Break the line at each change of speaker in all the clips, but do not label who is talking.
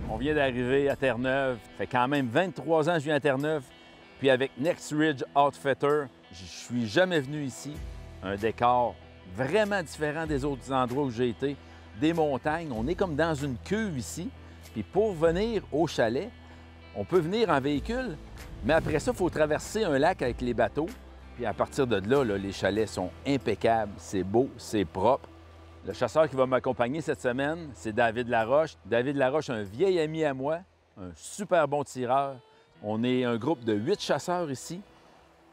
On vient d'arriver à Terre-Neuve. Ça fait quand même 23 ans que je viens à Terre-Neuve. Puis avec Next Ridge Outfitter, je suis jamais venu ici. Un décor vraiment différent des autres endroits où j'ai été. Des montagnes. On est comme dans une cuve ici. Puis pour venir au chalet, on peut venir en véhicule, mais après ça, il faut traverser un lac avec les bateaux. Puis à partir de là, les chalets sont impeccables. C'est beau, c'est propre. Le chasseur qui va m'accompagner cette semaine, c'est David Laroche. David Laroche, un vieil ami à moi, un super bon tireur. On est un groupe de 8 chasseurs ici,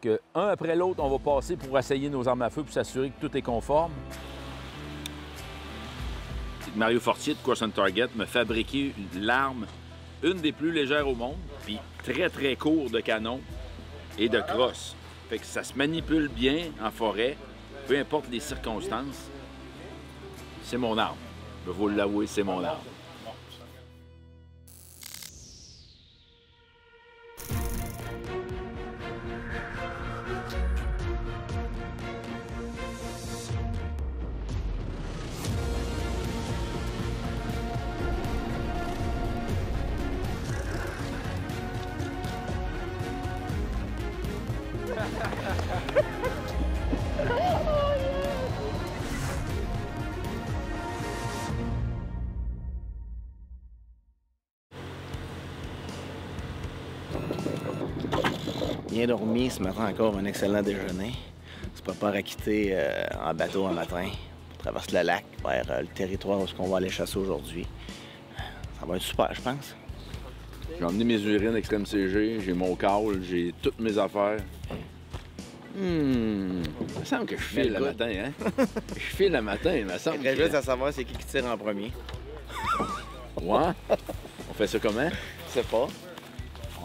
que un après l'autre, on va passer pour essayer nos armes à feu pour s'assurer que tout est conforme. Mario Fortier de Course on Target m'a fabriqué l'arme, une des plus légères au monde, puis très, très court de canon et de crosse. Fait que ça se manipule bien en forêt, peu importe les circonstances. C'est mon arme. Je vais vous l'avouer, c'est mon arme.
Bien dormi, ce matin encore un excellent déjeuner. On se prépare à quitter en bateau un matin. On traverse le lac vers le territoire où on va aller chasser aujourd'hui. Ça va être super, je pense.
J'ai emmené mes urines Extrême CG, j'ai mon câble, j'ai toutes mes affaires. Il me semble que je file le matin, hein? Je file le matin, il me semble.
Il reste juste à savoir c'est qui tire en premier.
Ouais? On fait ça comment?
Je sais pas.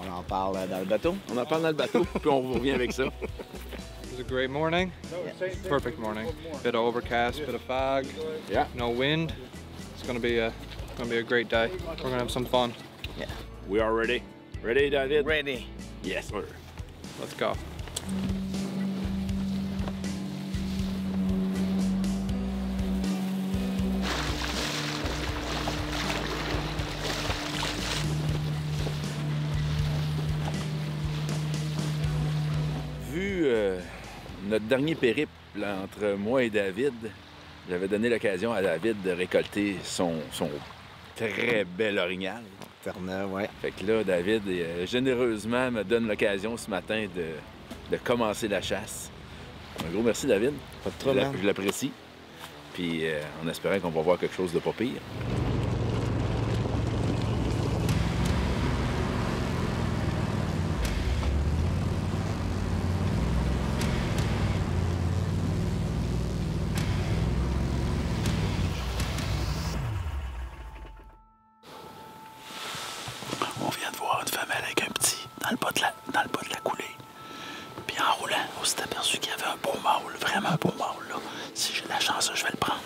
On en parle dans le bateau.
On en parle dans le bateau, puis on revient avec ça.
It was a great morning. Perfect morning. Bit of overcast, bit of fog.
Yeah.
No wind. It's gonna be a great day. We're gonna have some fun.
Yeah.
We are ready. Ready, David?
Ready.
Yes, sir.
Let's go.
Vu notre dernier périple entre moi et David, j'avais donné l'occasion à David de récolter son très bel orignal.
Terre-Neuve, ouais.
Fait que là, David, généreusement, me donne l'occasion ce matin de commencer la chasse. Un gros merci, David.
Pas de trouble, hein?
Je l'apprécie. Puis en espérant qu'on va voir quelque chose de pas pire. On vient de voir une femelle avec un petit dans le bas de la coulée. Puis en roulant, on s'est aperçu qu'il y avait un beau mâle, vraiment un beau mâle. Là. Si j'ai la chance, je vais le prendre.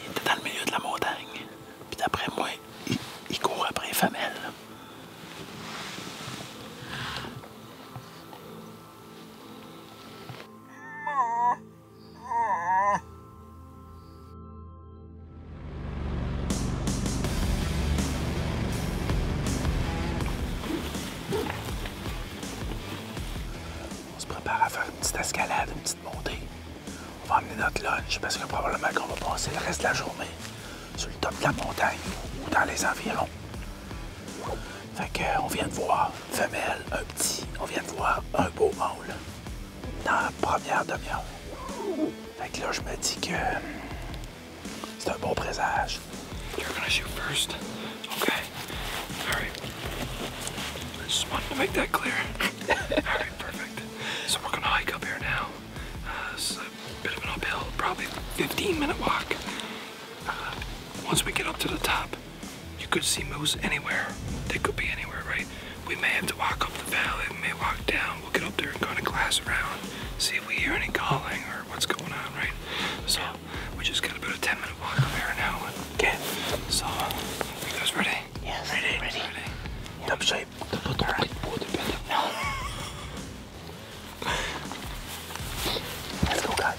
Il était dans le milieu de la montagne. Puis d'après moi, il court après les femelles. On se prépare à faire une petite escalade, une petite montée. On va emmener notre lunch parce que probablement qu'on va passer le reste de la journée sur le top de la montagne ou dans les environs. Fait qu'on vient de voir une femelle, un petit, on vient de voir un beau mâle dans la première demi-heure. Fait que là, je me dis que c'est un bon présage.
You're gonna shoot first. Okay. All right. I just wanted to make that clear. All right, perfect. So we're gonna hike up here now. It's a bit of an uphill, probably 15-minute walk. Once we get up to the top, you could see moose anywhere. They could be anywhere, right? We may have to walk up the valley, we may walk down. We'll get up there and kind of glass around, see if we hear any calling or what's going on, right? So we just got about a 10-minute walk up here now.
Okay.
So, you guys ready?
Yes.
Ready.
Top shape.
All right.
Let's go, guys.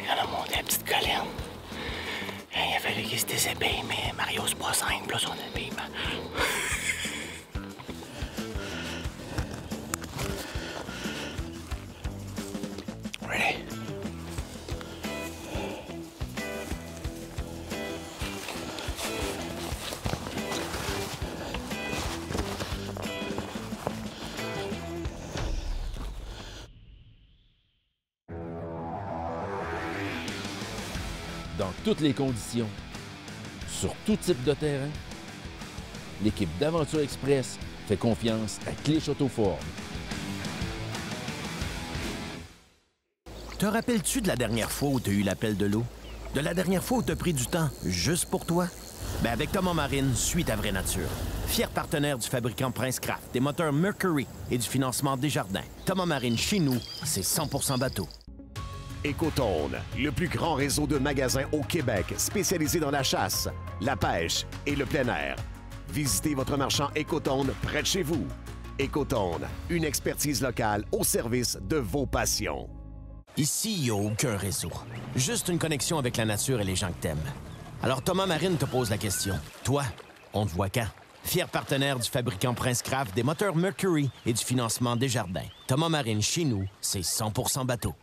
on a monté la petite colline. Il a fallu qu'il se déshabille, mais Mario, c'est pas simple, là, son habillement. Ready?
Dans toutes les conditions, sur tout type de terrain, l'équipe d'Aventure Express fait confiance à Clich Auto Ford.
Te rappelles-tu de la dernière fois où tu as eu l'appel de l'eau? De la dernière fois où tu as pris du temps juste pour toi? Ben avec Thomas Marine, suis ta vraie nature. Fier partenaire du fabricant Prince Craft, des moteurs Mercury et du financement Desjardins. Thomas Marine, chez nous, c'est 100% bateau.
Écotone, le plus grand réseau de magasins au Québec spécialisé dans la chasse, la pêche et le plein air. Visitez votre marchand Écotone près de chez vous. Écotone, une expertise locale au service de vos passions.
Ici, il n'y a aucun réseau. Juste une connexion avec la nature et les gens que t'aimes. Alors Thomas Marine te pose la question. Toi, on te voit quand? Fier partenaire du fabricant Prince Craft, des moteurs Mercury et du financement Desjardins. Thomas Marine, chez nous, c'est 100% bateau.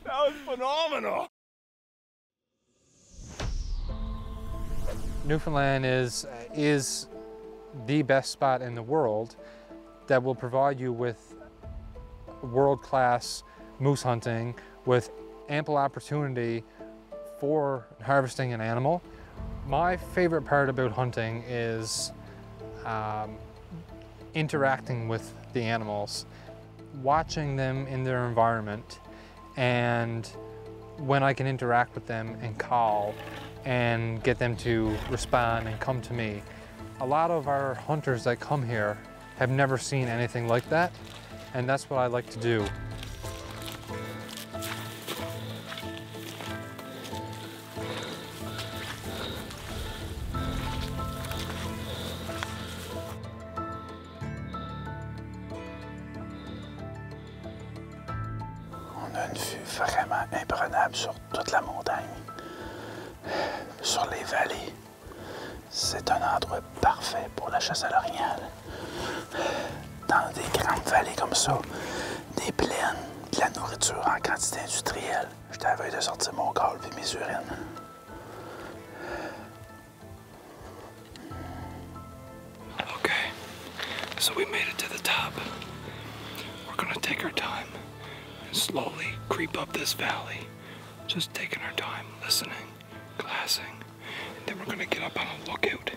That was phenomenal!
Newfoundland is the best spot in the world that will provide you with world-class moose hunting with ample opportunity for harvesting an animal. My favorite part about hunting is interacting with the animals, watching them in their environment, and when I can interact with them and call and get them to respond and come to me. A lot of our hunters that come here have never seen anything like that, and that's what I like to do.
On a une vue vraiment imprenable sur toute la montagne, sur les vallées. C'est un endroit parfait pour la chasse à l'orignal. Dans des grandes vallées comme ça, des plaines, de la nourriture en quantité industrielle. J'étais à la veille de sortir mon col et mes urines.
Okay, so we made it to the top. We're gonna take our time and slowly creep up this valley. Just taking our time, listening, glassing. And then we're gonna get up on a lookout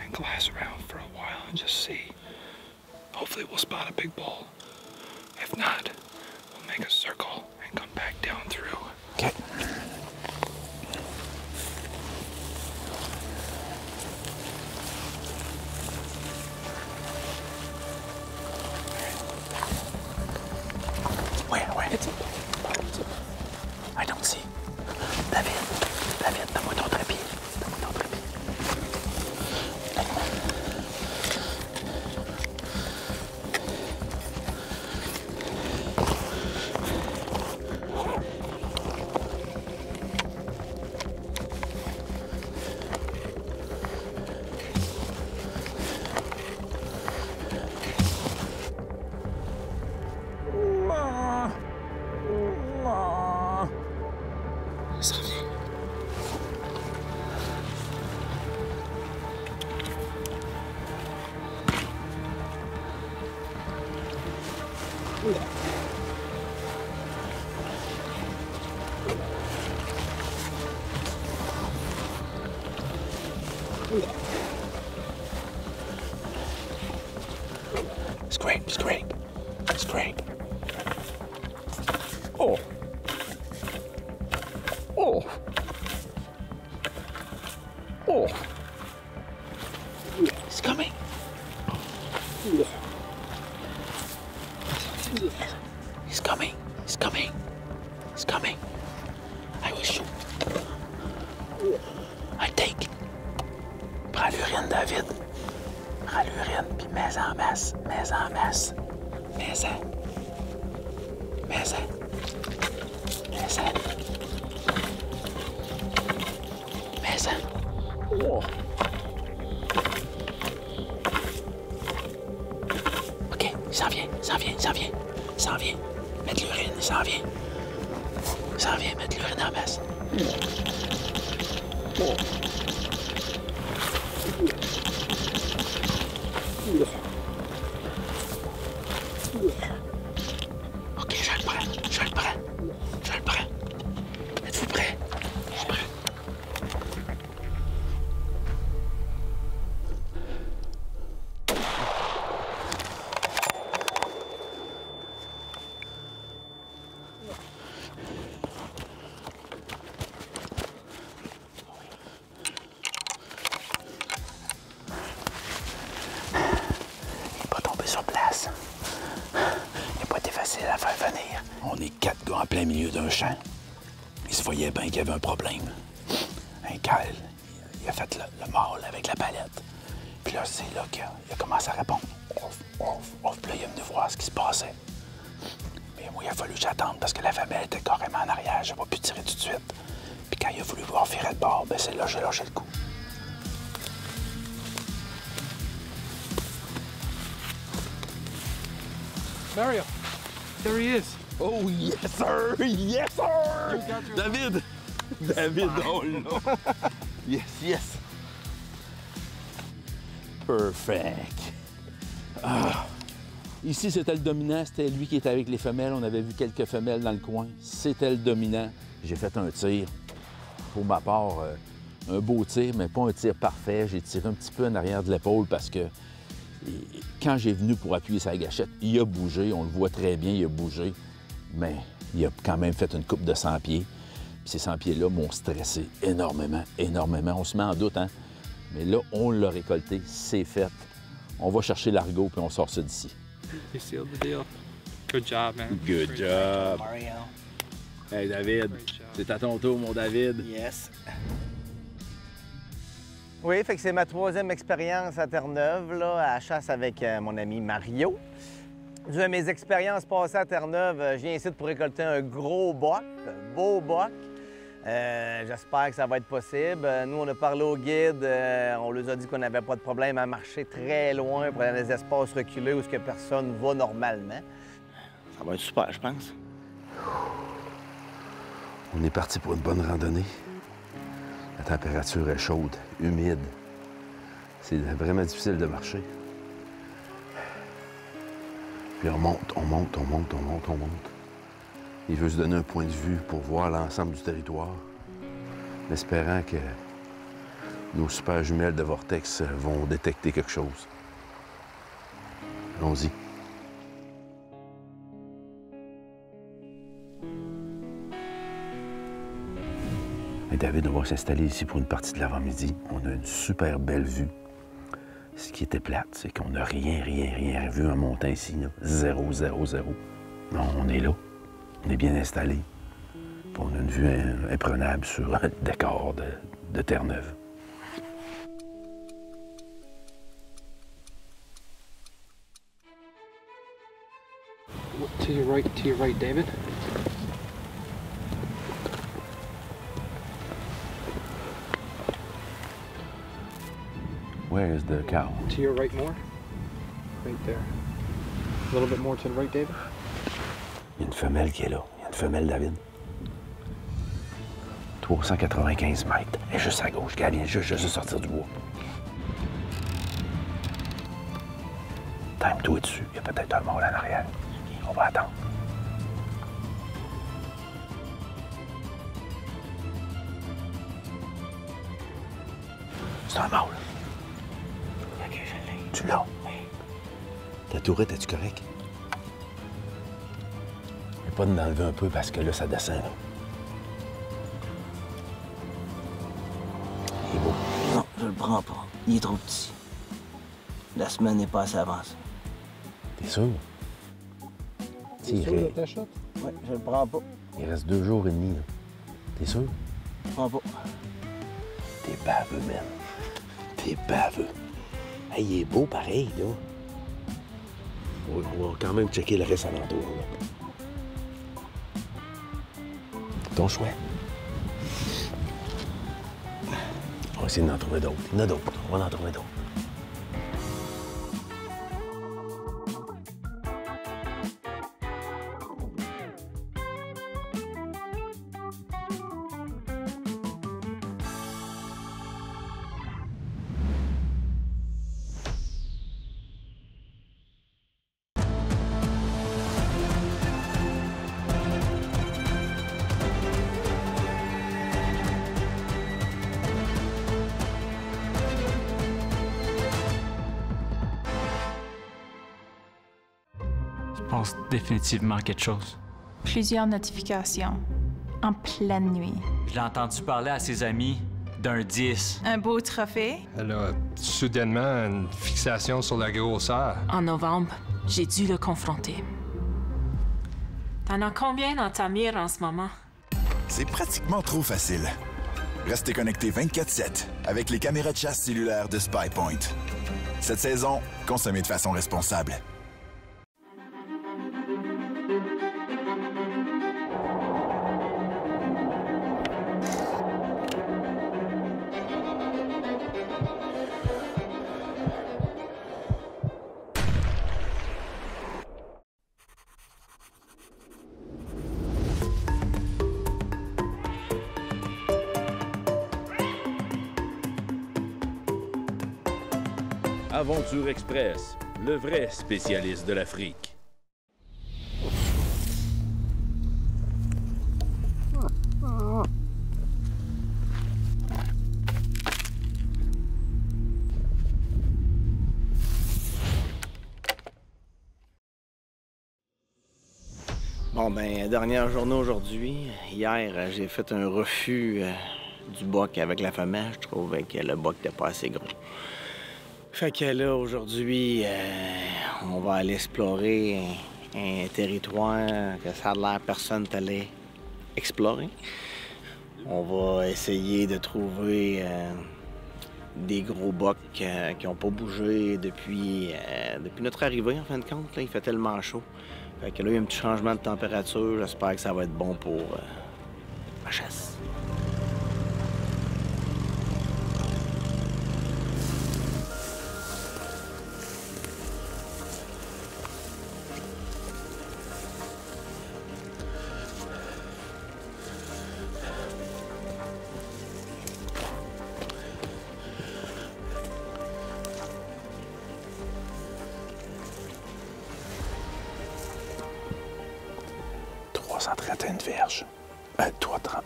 and glass around for a while and just see. Hopefully we'll spot a big bull. If not, we'll make a circle and come back down through.
Okay. Where? I don't see. David, donne-moi ton trépied. Ça revient. Scrape. Oh. He's coming. He's coming. I will shoot. David, prends l'urine, puis mets-en en masse. Mets-en en masse. Mets-en. Mets-en. Mets-en. Mets-en. Oh. OK, il s'en vient, il s'en vient, il s'en vient. Il s'en vient. Mets de l'urine, il s'en vient. Il s'en vient, mets de l'urine en masse. Oh. OK, je le prends, je le prends, je le prends. Êtes-vous prêts? Je suis prêt. Sur place. Il n'a pas été facile à faire venir. On est 4 gars en plein milieu d'un champ. Il se voyait bien qu'il y avait un problème. Un Kyle, il a fait le mâle avec la palette. Puis là, c'est là qu'il a commencé à répondre. Ouf, ouf, ouf. Puis là, il est venu voir ce qui se passait. Mais moi, il a fallu que j'attende parce que la femelle était carrément en arrière. J'ai pas pu tirer tout de suite. Puis quand il a voulu voir virer de bord, ben c'est là que j'ai lâché le coup.
Mario, there he is.
Oh, yes, sir! Yes, sir! David! David, oh là! Yes, yes! Perfect! Ah. Ici, c'était le dominant. C'était lui qui était avec les femelles. On avait vu quelques femelles dans le coin. C'était le dominant. J'ai fait un tir. Pour ma part, un beau tir, mais pas un tir parfait. J'ai tiré un petit peu en arrière de l'épaule parce que quand j'ai venu pour appuyer sa gâchette, il a bougé. On le voit très bien, il a bougé. Mais il a quand même fait une coupe de 100 pieds. Puis ces 100 pieds-là m'ont stressé énormément, énormément. On se met en doute, hein? Mais là, on l'a récolté, c'est fait. On va chercher l'argot, puis on sort ça d'ici.
You sealed the deal. Good job, man.
Good job.
Mario.
Hey, David, c'est à ton tour, mon David.
Yes.
Oui, fait que c'est ma 3e expérience à Terre-Neuve, là, à la chasse avec mon ami Mario. Durant mes expériences passées à Terre-Neuve, je viens ici pour récolter un gros boc, un beau boc. J'espère que ça va être possible. Nous, on a parlé au guide, on leur a dit qu'on n'avait pas de problème à marcher très loin pour aller dans des espaces reculés où que personne va normalement.
Ça va être super, je pense.
On est parti pour une bonne randonnée. La température est chaude, humide. C'est vraiment difficile de marcher. Puis on monte, on monte, on monte, on monte, on monte. Il veut se donner un point de vue pour voir l'ensemble du territoire, en espérant que nos super jumelles de Vortex vont détecter quelque chose. Allons-y. Et David, on va s'installer ici pour une partie de l'avant-midi. On a une super belle vue. Ce qui était plate, c'est qu'on n'a rien vu en montant ici. Là. 0, 0, 0. Non, on est là. On est bien installé. Puis on a une vue imprenable sur le décor de Terre-Neuve.
To your right, David.
Where is the cow?
To your right more. Right there. A little bit more to the right, David.
Il y a une femelle qui est là. Il y a une femelle, David. 395 mètres. Elle est juste à gauche. Elle vient juste de sortir du bois. Time-toi dessus. Il y a peut-être un mâle en arrière. On va attendre. C'est un mâle.
OK, je l'ai.
Tu l'as? Ta tourette, es-tu correct? Il n'y a pas de l'enlever un peu parce que là, ça descend, là. Il est beau.
Non, je le prends pas. Il est trop petit. La semaine n'est pas assez avancée.
T'es sûr?
T'es sûr de ta shot?
Oui, je le prends pas.
Il reste 2 jours et demi, là. T'es sûr?
Je prends pas.
T'es baveux, man. T'es baveux.
Hey, il est beau pareil, là. On va quand même checker le reste alentour, là. Ton choix. On va essayer d'en trouver d'autres. Il y en a d'autres. On va en trouver d'autres.
Je pense définitivement quelque chose.
Plusieurs notifications. En pleine nuit.
Je l'ai entendu parler à ses amis d'un 10.
Un beau trophée.
Elle a soudainement une fixation sur la grosseur.
En novembre, j'ai dû le confronter. T'en as combien dans ta mire en ce moment?
C'est pratiquement trop facile. Restez connectés 24/7 avec les caméras de chasse cellulaires de SpyPoint. Cette saison, consommez de façon responsable.
Aventure Express, le vrai spécialiste de l'Afrique.
Bon, ben, dernière journée aujourd'hui. Hier, j'ai fait un refus du boc avec la femelle. Je trouvais que le boc n'était pas assez gros. Fait que là, aujourd'hui, on va aller explorer un territoire que ça a l'air personne n'allait explorer. On va essayer de trouver des gros bocs qui n'ont pas bougé depuis notre arrivée, en fin de compte. Là, il fait tellement chaud. Fait que là, il y a un petit changement de température. J'espère que ça va être bon pour ma chasse.
Verges.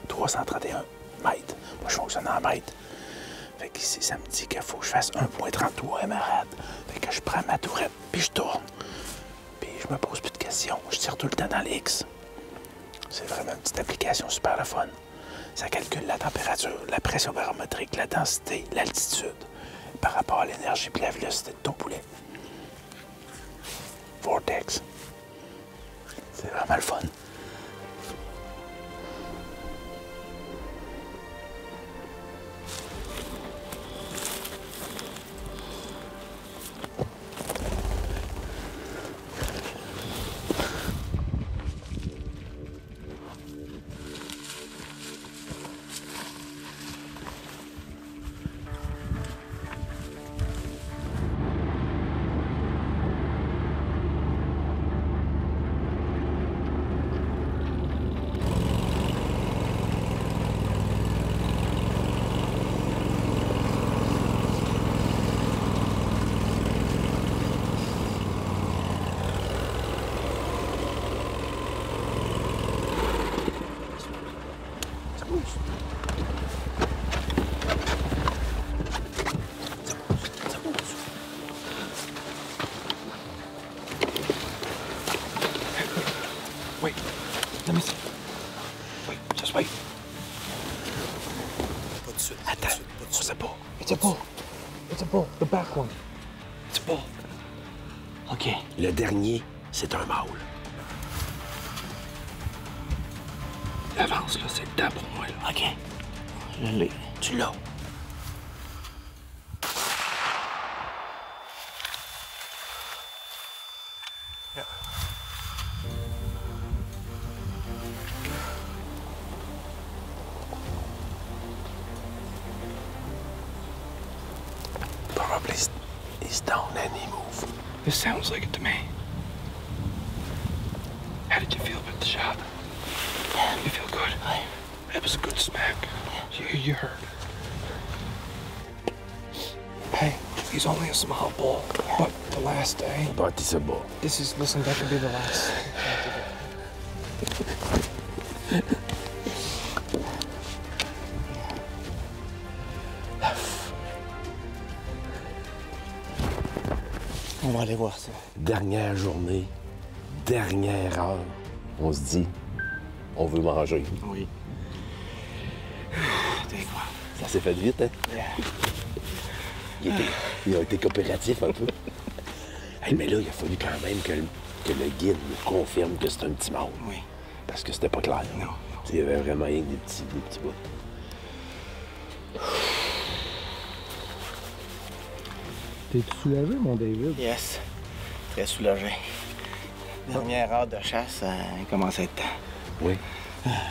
331 mètres. Moi, je fonctionne en mètres. Fait que ici, ça me dit qu'il faut que je fasse 1,33 émeraude. Fait que je prends ma tourette, puis je tourne. Puis je me pose plus de questions. Je tire tout le temps dans l'X. C'est vraiment une petite application super le fun. Ça calcule la température, la pression barométrique, la densité, l'altitude par rapport à l'énergie et la vélocité de ton poulet. Vortex. C'est vraiment le fun.
OK. Le dernier, c'est un mâle.
L'avance, là, c'est le temps pour moi, là.
OK.
Je l'ai.
Tu l'as.
Probably he's down any move.
This sounds like it to me. How did you feel about the shot? You feel good? That was a good smack. You heard. Hey, he's only a small bull, but the last day...
But it's a bull.
Listen, that could be the last.
On va aller voir ça.
Dernière journée, dernière heure, on se dit, on veut manger.
Oui. T'es quoi?
Ça s'est fait vite, hein?
Yeah.
Il a été coopératif un peu. Hey, mais là, il a fallu quand même que le guide nous confirme que c'est un petit mâle.
Oui.
Parce que c'était pas clair.
Non.
Il y avait vraiment rien que des petits bouts.
T'es-tu soulagé, mon David?
Yes. Très soulagé. Dernière heure de chasse, il commence à être temps.
Oui.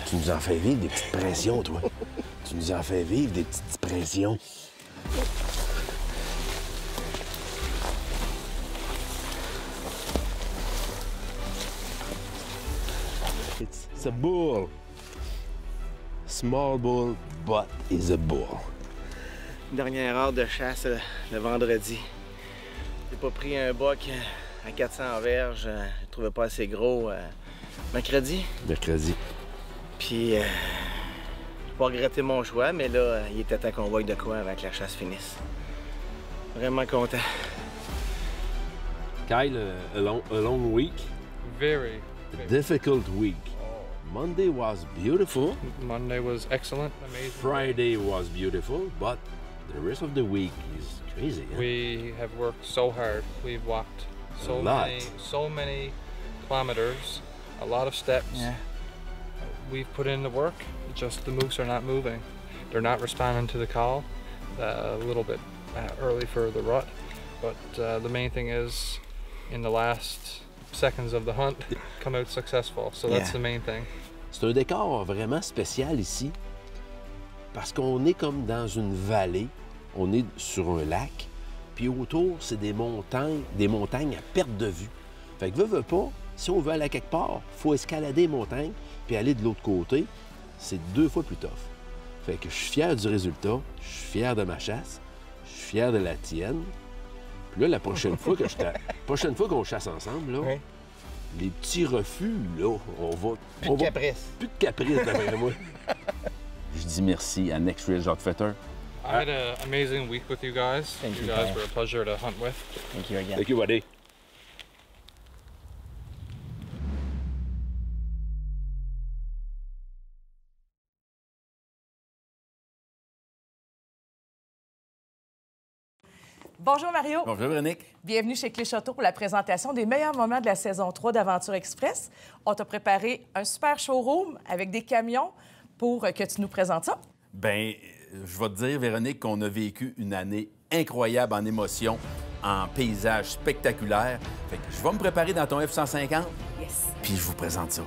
Tu nous en fais vivre des petites pressions, toi. Tu nous en fais vivre des petites pressions. It's a bull. Small bull, but is a bull.
Dernière heure de chasse le vendredi. J'ai pas pris un buck à 400 verges. Je le trouvais pas assez gros. Mercredi. Puis, j'ai pas regretté mon choix, mais là, il était temps qu'on voie de quoi avant que la chasse finisse. Vraiment content.
Kyle, a long week.
Very.
A difficult week. Monday was beautiful.
Monday was excellent, amazing.
Friday was beautiful, but the rest of the week is crazy. Huh?
We have worked so hard. We've walked so many kilometers, a lot of steps.
Yeah.
We've put in the work, just the moose are not moving. They're not responding to the call, a little bit early for the rut, but the main thing is in the last seconds of the hunt, come out successful. So that's the main thing.
C'est un décor vraiment spécial ici parce qu'on est comme dans une vallée, on est sur un lac, puis autour, c'est des montagnes à perte de vue. Fait que veut pas, si on veut aller à quelque part, il faut escalader les montagnes puis aller de l'autre côté. C'est 2 fois plus tough. Fait que je suis fier du résultat, je suis fier de ma chasse, je suis fier de la tienne. Puis là, la prochaine fois qu'on chasse ensemble, là, les petits refus, là, on va...
Plus de caprice.
Plus de caprice, d'après moi.
Je dis merci à Next Ridge Outfitter.
I had an amazing week with you guys.
Thank you,
guys
Kyle.
were a pleasure to hunt with.
Thank you again.
Thank you, buddy.
Bonjour Mario.
Bonjour Véronique.
Bienvenue chez Clé-Château pour la présentation des meilleurs moments de la saison 3 d'Aventure Express. On t'a préparé un super showroom avec des camions pour que tu nous présentes ça.
Bien, je vais te dire, Véronique, qu'on a vécu une année incroyable en émotion, en paysage spectaculaire. Fait que je vais me préparer dans ton F-150.
Yes.
Puis je vous présente ça.